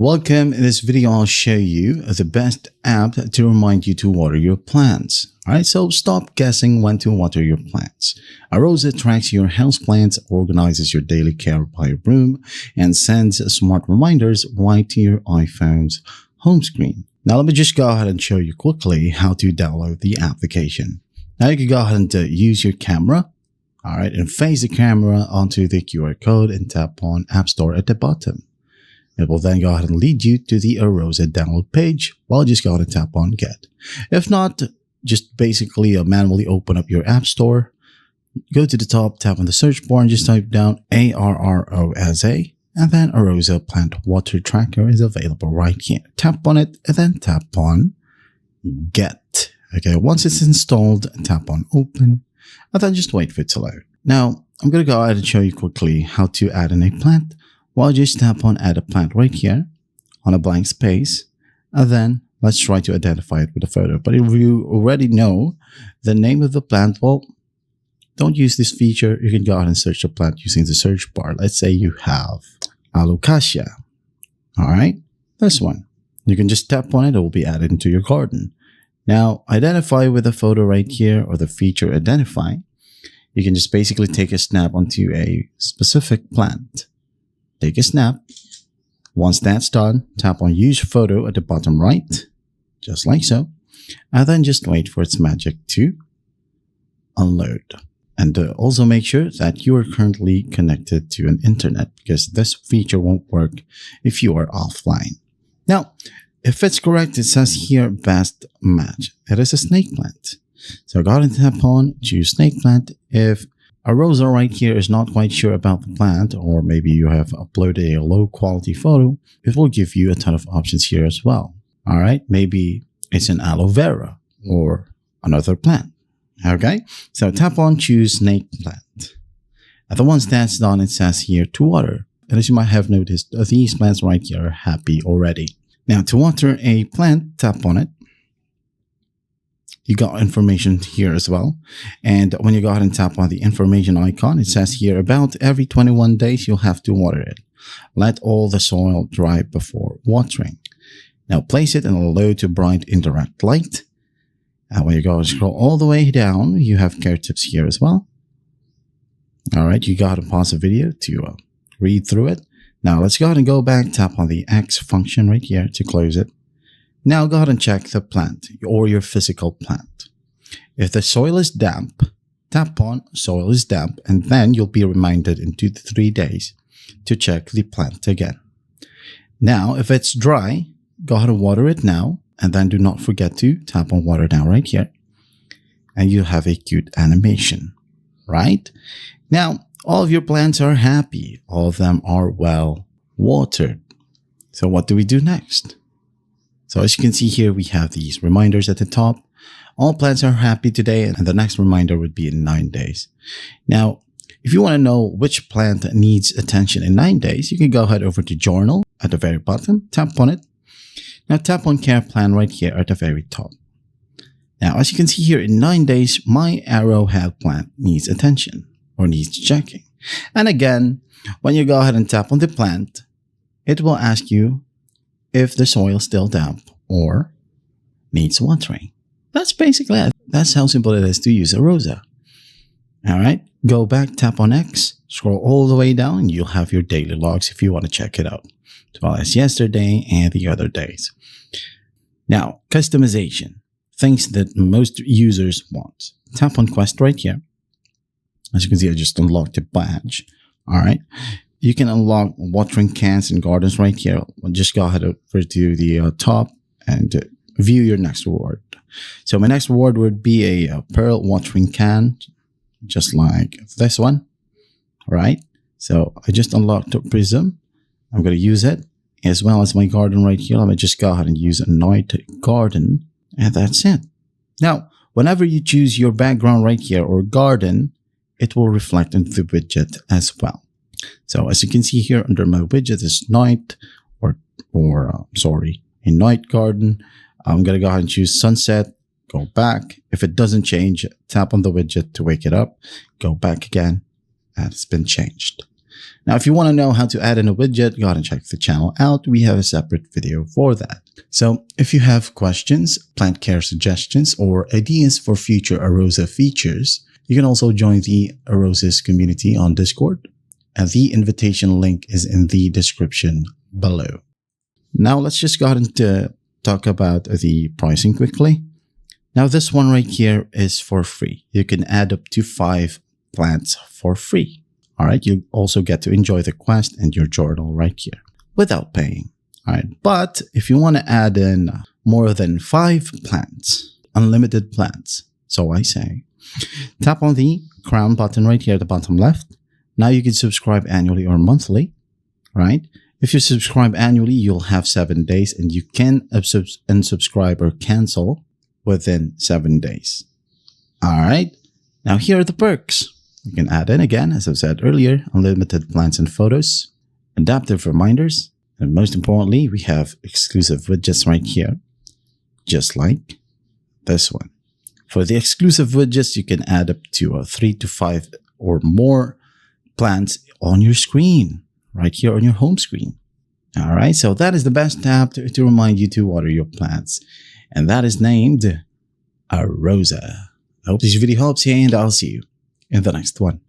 Welcome. In this video, I'll show you the best app to remind you to water your plants. Alright, so stop guessing when to water your plants. Arrosa tracks your houseplants, organizes your daily care by your room, and sends smart reminders right to your iPhone's home screen. Now let me just go ahead and show you quickly how to download the application. Now you can go ahead and use your camera. Alright, and face the camera onto the QR code and tap on App Store at the bottom. It will then go ahead and lead you to the Arrosa download page. Well, just go ahead and tap on Get. If not, just basically manually open up your App Store. Go to the top, tap on the search bar, and just type down Arrosa, and then Arrosa Plant Water Tracker is available right here. Tap on it, and then tap on Get. Okay, once it's installed, tap on Open, and then just wait for it to load. Now, I'm going to go ahead and show you quickly how to add in a plant. Well, just tap on Add a Plant right here on a blank space, and then let's try to identify it with a photo. But if you already know the name of the plant, well, don't use this feature. You can go ahead and search the plant using the search bar. Let's say you have Alocasia. All right, this one. You can just tap on it. It will be added into your garden. Now, identify with the photo right here, or the feature identify. You can just basically take a snap onto a specific plant. Take a snap. Once that's done, tap on Use Photo at the bottom right, just like so, and then just wait for its magic to unload. And also make sure that you are currently connected to an internet, because this feature won't work if you are offline. Now, if it's correct, it says here best match. It is a snake plant. So go ahead and tap on Choose Snake Plant. If Arrosa right here is not quite sure about the plant, or maybe you have uploaded a low quality photo, it will give you a ton of options here as well. All right, maybe it's an aloe vera or another plant. Okay, so tap on Choose Snake Plant. And once that's done, it says here to water. And as you might have noticed, these plants right here are happy already. Now to water a plant, tap on it. You got information here as well. And when you go ahead and tap on the information icon, it says here about every 21 days, you'll have to water it. Let all the soil dry before watering. Now place it in a low to bright indirect light. And when you go and scroll all the way down, you have care tips here as well. All right, you got to pause the video to read through it. Now let's go ahead and go back, tap on the X function right here to close it. Now go ahead and check the plant or your physical plant. If the soil is damp, tap on Soil is damp, and then you'll be reminded in 2 to 3 days to check the plant again. Now, if it's dry, go ahead and water it now, and then do not forget to tap on Water Now right here, and you'll have a cute animation, right? Now, all of your plants are happy. All of them are well watered. So what do we do next? So as you can see here, we have these reminders at the top. All plants are happy today, and the next reminder would be in 9 days. Now, if you want to know which plant needs attention in 9 days, you can go ahead over to Journal at the very bottom, tap on it. Now tap on Care Plan right here at the very top. Now, as you can see here, in 9 days, my arrowhead plant needs attention or needs checking. And again, when you go ahead and tap on the plant, it will ask you if the soil is still damp or needs watering. That's basically it. That's how simple it is to use Arrosa. All right, go back, tap on X, scroll all the way down, and you'll have your daily logs if you want to check it out, as well as yesterday and the other days. Now, customization, things that most users want. Tap on Quest right here. As you can see, I just unlocked a badge. All right. You can unlock watering cans and gardens right here. Just go ahead over to the top and view your next reward. So my next reward would be a pearl watering can, just like this one. All right. So I just unlocked a prism. I'm going to use it, as well as my garden right here. Let me just go ahead and use a night garden, and that's it. Now, whenever you choose your background right here or garden, it will reflect into the widget as well. So as you can see here under my widget is night a night garden. I'm going to go ahead and choose sunset, go back. If it doesn't change, tap on the widget to wake it up, go back again, and it's been changed. Now, if you want to know how to add in a widget, go ahead and check the channel out. We have a separate video for that. So if you have questions, plant care suggestions, or ideas for future Arrosa features, you can also join the Arrosa's community on Discord. And the invitation link is in the description below. Now let's just go ahead and talk about the pricing quickly. Now this one right here is for free. You can add up to 5 plants for free. All right, you also get to enjoy the quest and your journal right here without paying. All right, but if you want to add in more than 5 plants, unlimited plants, so I say, tap on the crown button right here at the bottom left. Now you can subscribe annually or monthly, right? If you subscribe annually, you'll have 7 days and you can unsubscribe or cancel within 7 days. All right, now here are the perks. You can add in again, as I said earlier, unlimited plants and photos, adaptive reminders, and most importantly, we have exclusive widgets right here, just like this one. For the exclusive widgets, you can add up to 3 to 5 or more plants on your screen, right here on your home screen. All right, so that is the best tab to remind you to water your plants, and that is named Arrosa. I hope this video helps you, and I'll see you in the next one.